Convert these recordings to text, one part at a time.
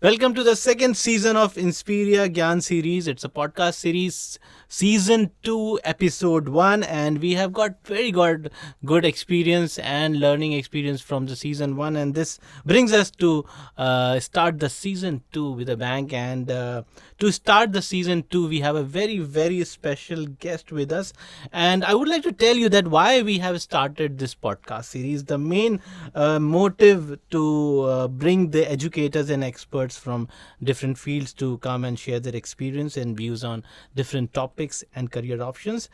Welcome to the second season of Inspiria Gyan series. It's a podcast series, season 2, episode 1, and we have got very good experience and learning experience from the season 1, and this brings us to start the season 2 with a bang. And to start the season 2, we have a very special guest with us, and I would like to tell you that why we have started this podcast series. The main motive to bring the educators and experts from different fields to come and share their experience and views on different topics and career options.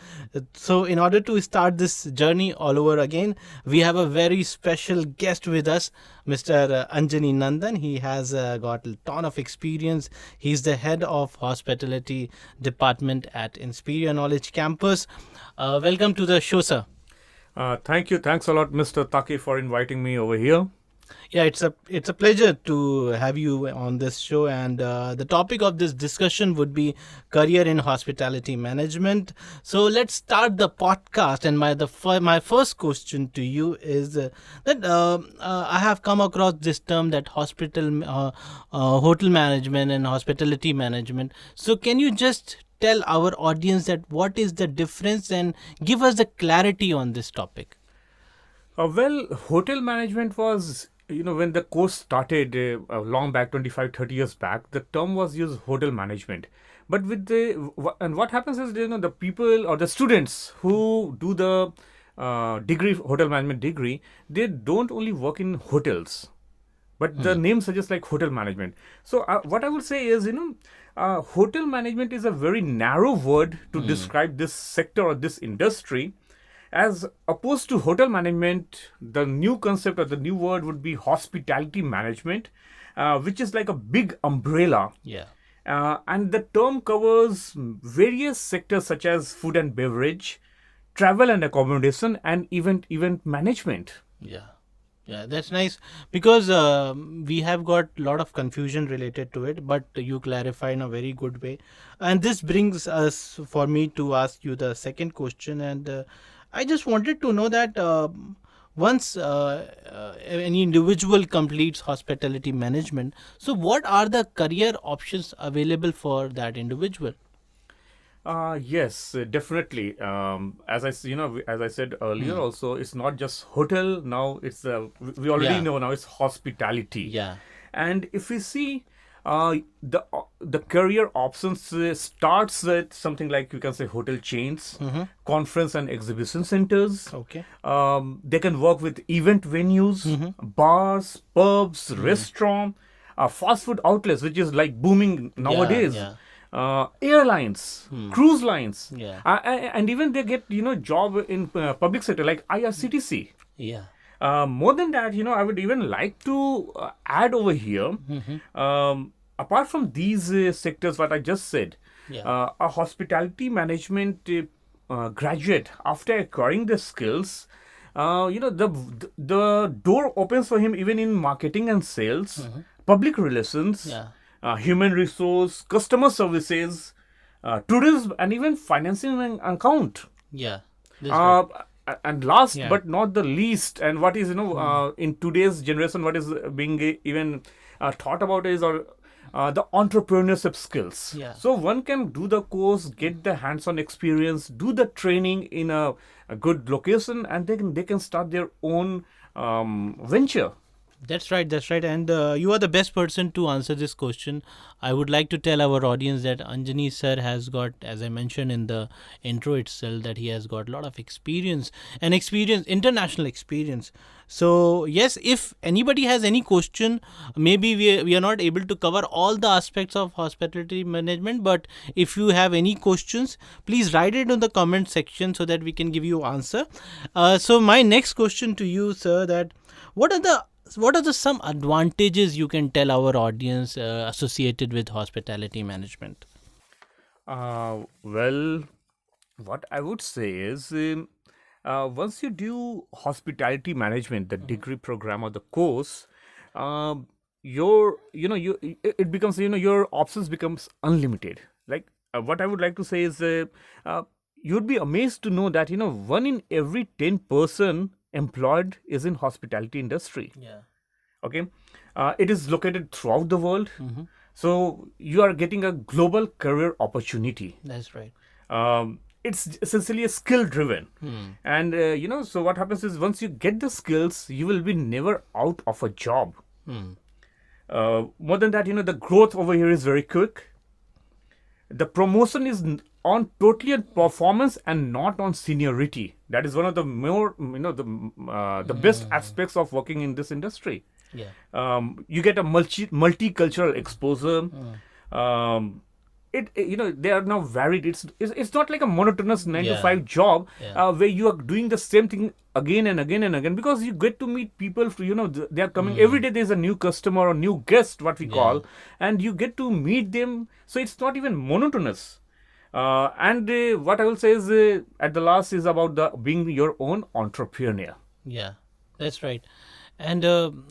So, in order to start this journey all over again, we have a very special guest with us, Mr. Anjani Nandan. He has got a ton of experience. He's the head of hospitality department at Inspiria Knowledge Campus. Welcome to the show, sir. Thank you. Thanks a lot, Mr. Taqui, for inviting me over here. Yeah, it's a pleasure to have you on this show, and the topic of this discussion would be career in hospitality management. So let's start the podcast. And my first question to you is that I have come across this term, that hotel management and hospitality management. So can you just tell our audience that what is the difference and give us the clarity on this topic? Hotel management was, when the course started long back, 25, 30 years back, the term was used hotel management. But and what happens is, the people or the students who do the hotel management degree, they don't only work in hotels, but the name suggests like hotel management. So what I would say is, hotel management is a very narrow word to describe this sector or this industry. As opposed to hotel management, the new concept or the new word would be hospitality management, which is like a big umbrella. Yeah. And the term covers various sectors such as food and beverage, travel and accommodation, and event management. Yeah, that's nice, because we have got a lot of confusion related to it, but you clarify in a very good way. And this brings us for me to ask you the second question. And I just wanted to know that once any individual completes hospitality management, so what are the career options available for that individual? Yes, definitely. As I said earlier, also it's not just hotel. Now it's we already know now it's hospitality. Yeah. And if we see the career options starts with something like, you can say, hotel chains, conference and exhibition centers. Okay. They can work with event venues, bars, pubs, restaurant, fast food outlets, which is like booming nowadays. Yeah. Airlines, cruise lines, Yeah. And even they get job in public sector like IRCTC. Yeah. More than that, I would even like to add over here, apart from these sectors, what I just said, a hospitality management graduate, after acquiring the skills, the door opens for him even in marketing and sales, public relations, human resource, customer services, tourism, and even financing and account. Yeah. And last but not the least, and what is in today's generation, what is being even thought about is the entrepreneurship skills. Yeah. So one can do the course, get the hands-on experience, do the training in a good location, and they can start their own venture. That's right. And you are the best person to answer this question. I would like to tell our audience that Anjani sir has got, as I mentioned in the intro itself, that he has got a lot of experience, international experience. So yes, if anybody has any question, maybe we are not able to cover all the aspects of hospitality management, but if you have any questions, please write it in the comment section so that we can give you answer. So my next question to you, sir, that what are the some advantages you can tell our audience associated with hospitality management? What I would say is, once you do hospitality management, the degree program or the course, it becomes, your options becomes unlimited. Like what I would like to say is, you'd be amazed to know that 1 in every 10 person employed is in hospitality industry. Yeah. Okay. It is located throughout the world. So you are getting a global career opportunity. That's right. It's essentially a skill driven. And, so what happens is once you get the skills, you will be never out of a job. More than that, the growth over here is very quick. The promotion is on totally on performance and not on seniority. That is one of the more, the best aspects of working in this industry. Yeah. You get a multicultural exposure. They are now varied. It's not like a monotonous 9 to 5 job where you are doing the same thing again and again and again, because you get to meet people. They are coming every day. There's a new customer or new guest, what we call, and you get to meet them. So it's not even monotonous. And what I will say is, at the last, is about the being your own entrepreneur. Yeah, that's right. And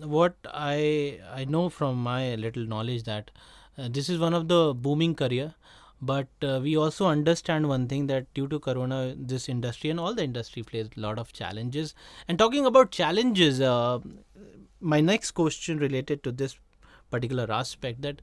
what I know from my little knowledge that this is one of the booming career, but we also understand one thing, that due to corona, this industry and all the industry face a lot of challenges. And talking about challenges, my next question related to this particular aspect, that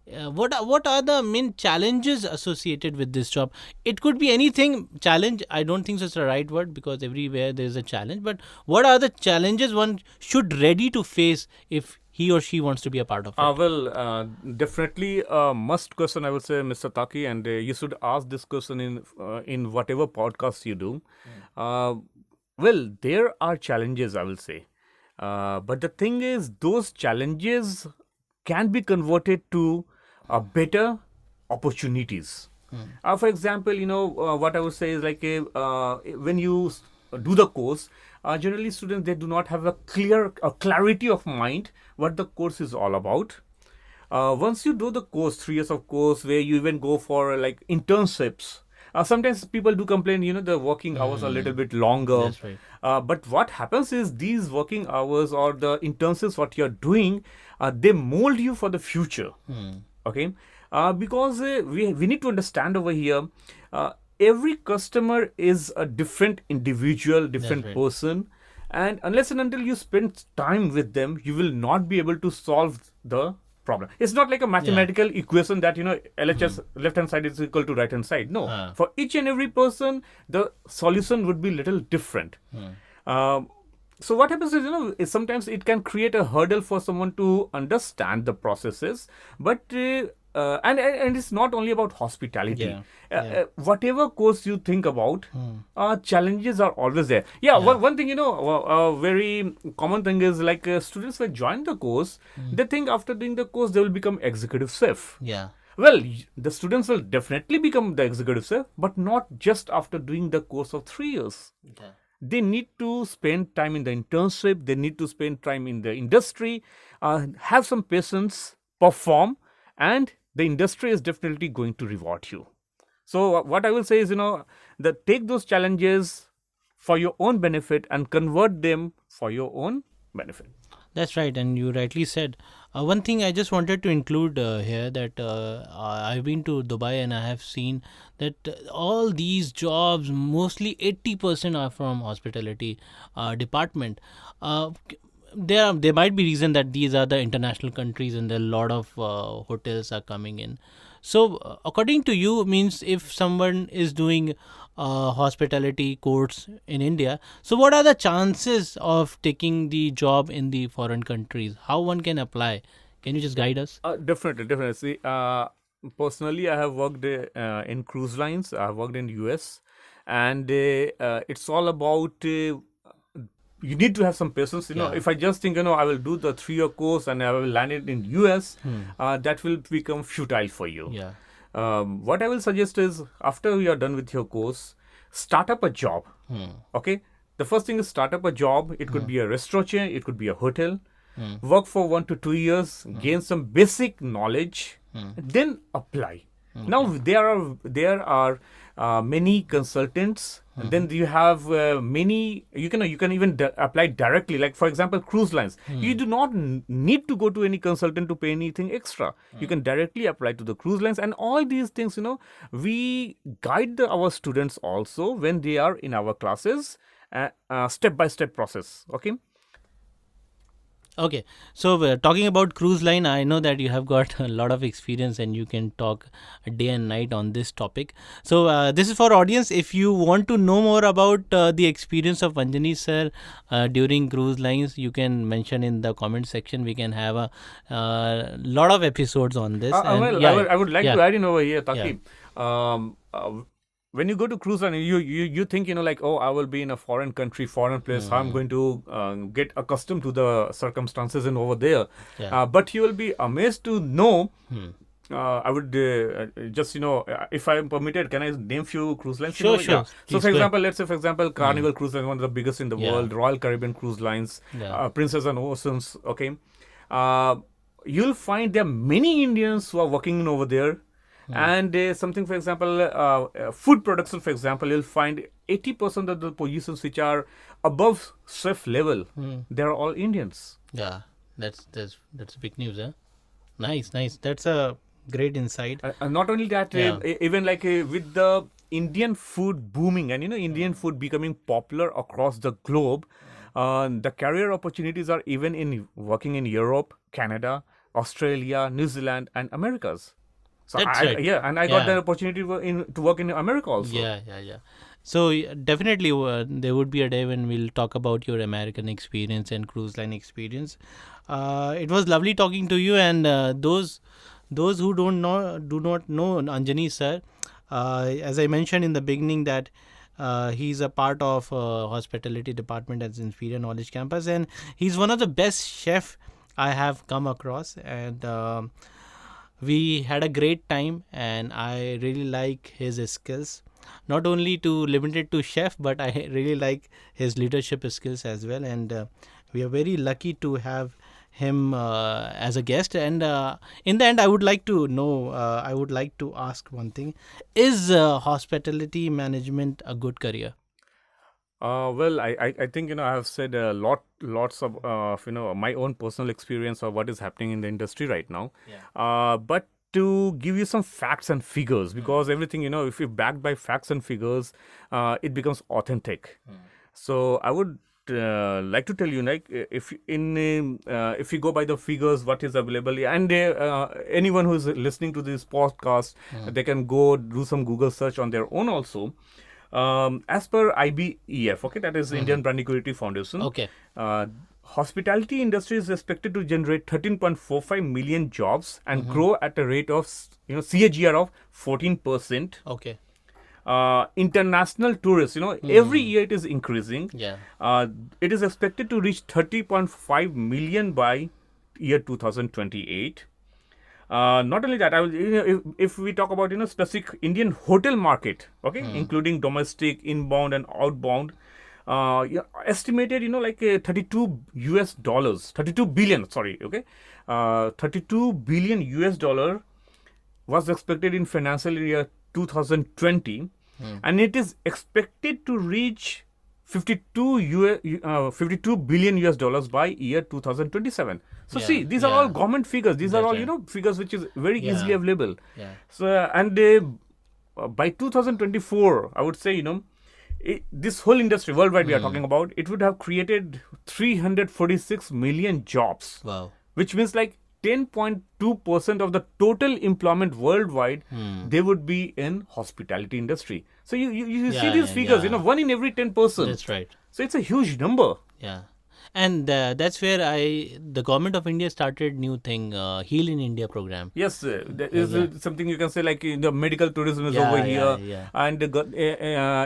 what are the main challenges associated with this job? It could be anything. Challenge, I don't think so it's the right word, because everywhere there is a challenge, but what are the challenges one should ready to face if he or she wants to be a part of it? Definitely a must question, I would say, Mr. Taqui, and you should ask this question in whatever podcast you do. There are challenges, I will say, but the thing is, those challenges can be converted to better opportunities. For example, what I would say is, like, when you do the course, generally students, they do not have a clarity of mind what the course is all about. Once you do the course, 3 years of course, where you even go for like internships, sometimes people do complain, the working hours are a little bit longer. That's right. But what happens is, these working hours or the internships what you're doing, they mold you for the future. Okay? Because we need to understand over here, every customer is a different individual, different right. person. And unless and until you spend time with them, you will not be able to solve the problem. It's not like a mathematical equation that, LHS, left hand side is equal to right hand side. No. For each and every person, the solution would be little different. So what happens is, sometimes it can create a hurdle for someone to understand the processes. But and it's not only about hospitality. Whatever course you think about, challenges are always there. One thing, a very common thing is, like, students will join the course, they think after doing the course they will become executive chef. Well, the students will definitely become the executive chef, but not just after doing the course of 3 years. They need to spend time in the internship, they need to spend time in the industry, have some patience, perform, and the industry is definitely going to reward you. So what I will say is, that take those challenges for your own benefit and convert them for your own benefit. That's right, and you rightly said. One thing I just wanted to include here, that I've been to Dubai and I have seen that all these jobs, mostly 80% are from hospitality department. There might be reason that these are the international countries and a lot of hotels are coming in. So according to you, means if someone is doing hospitality course in India, so what are the chances of taking the job in the foreign countries? How one can apply? Can you just guide us? Definitely. See, personally, I have worked in cruise lines. I have worked in US, and it's all about you need to have some patience. If I just think, I will do the 3-year course and I will land it in US, that will become futile for you. What I will suggest is, after you are done with your course, start up a job. Okay? The first thing is, start up a job. It could be a restaurant chain, it could be a hotel. Work for 1 to 2 years, gain some basic knowledge, then apply. Now there are many consultants. And then you have many. You can even apply directly. Like, for example, cruise lines. You do not need to go to any consultant to pay anything extra. You can directly apply to the cruise lines, and all these things. We guide our students also when they are in our classes, step by step process. Okay. Okay, so talking about cruise line, I know that you have got a lot of experience and you can talk day and night on this topic. So this is for audience. If you want to know more about the experience of Anjani sir during cruise lines, you can mention in the comment section. We can have a lot of episodes on this. I would like yeah, to add in over here, yeah. Taqi. When you go to cruise line, you think, like, oh, I will be in a foreign country, foreign place. How I'm going to get accustomed to the circumstances in over there. Yeah. But you will be amazed to know. I would just, if I am permitted, can I name few cruise lines? Sure, sure. Yeah. So, Please for go example, let's say, Carnival Cruise Line, one of the biggest in the Yeah. world, Royal Caribbean Cruise Lines, Yeah. Princess and Oceans, okay? You'll find there are many Indians who are working over there. And something, for example, food production, for example, you'll find 80% of the positions which are above chef level, they're all Indians. Yeah, that's big news, huh? Nice. That's a great insight. Not only that, Yeah. even like with the Indian food booming and Indian food becoming popular across the globe, the career opportunities are even in working in Europe, Canada, Australia, New Zealand, and Americas. So That's right. Yeah, and I got Yeah. the opportunity to work in America also. Yeah. So definitely there would be a day when we'll talk about your American experience and cruise line experience. It was lovely talking to you, and those who do not know Anjani sir, as I mentioned in the beginning that he's a part of hospitality department at Inspiria Knowledge Campus, and he's one of the best chef I have come across, and we had a great time, and I really like his skills. Not only to limit it to chef, but I really like his leadership skills as well. And we are very lucky to have him as a guest. And in the end, I would like to know, I would like to ask one thing. Is hospitality management a good career? Well, I think I have said lots of my own personal experience of what is happening in the industry right now. But to give you some facts and figures, because everything if you're backed by facts and figures, it becomes authentic. So I would like to tell you, like, if you go by the figures, what is available, and anyone who is listening to this podcast, they can go do some Google search on their own also. As per IBEF, okay, that is Indian Brand Equity Foundation. Okay. Hospitality industry is expected to generate 13.45 million jobs and grow at a rate of CAGR of 14%. Okay. International tourists, every year it is increasing. Yeah. It is expected to reach 30.5 million by year 2028. Not only that, I will, if we talk about specific Indian hotel market, okay, including domestic, inbound, and outbound, estimated like 32 billion, sorry, okay, 32 billion US dollar was expected in financial year 2020, and it is expected to reach 52 billion US dollars by year 2027. So Yeah, see, these are yeah. all government figures. These are That's all right. figures which is very Yeah. easily available. Yeah. So and by 2024, I would say this whole industry worldwide we are talking about, it would have created 346 million jobs, Wow. which means like 10.2% of the total employment worldwide, they would be in hospitality industry. So you see Yeah, these yeah, figures, yeah. 1 in every 10 person. That's right. So it's a huge number. Yeah. And that's where the government of India started new thing, Heal in India program. Yes, there is something you can say like the medical tourism is Yeah, over yeah, here, yeah. and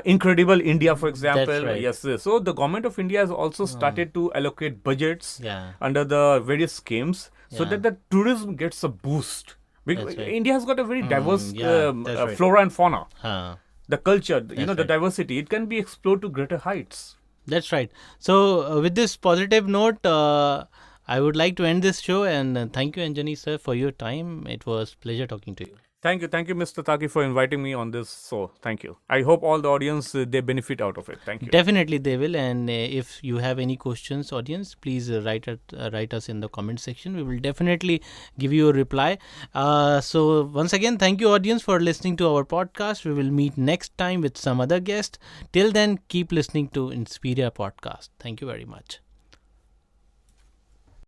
Incredible India, for example. That's right. Yes, so the government of India has also started to allocate budgets Yeah. under the various schemes so Yeah. that the tourism gets a boost. Because That's right. India has got a very diverse yeah, that's right. flora and fauna. Huh. The culture, the right. diversity, it can be explored to greater heights. That's right. So with this positive note, I would like to end this show, and thank you, Anjani sir, for your time. It was pleasure talking to you. Thank you, Mr. Taqi, for inviting me on this. So, thank you. I hope all the audience they benefit out of it. Thank you. Definitely they will. And if you have any questions, audience, please write us in the comment section. We will definitely give you a reply. So once again, thank you, audience, for listening to our podcast. We will meet next time with some other guest. Till then, keep listening to Inspiria podcast. Thank you very much.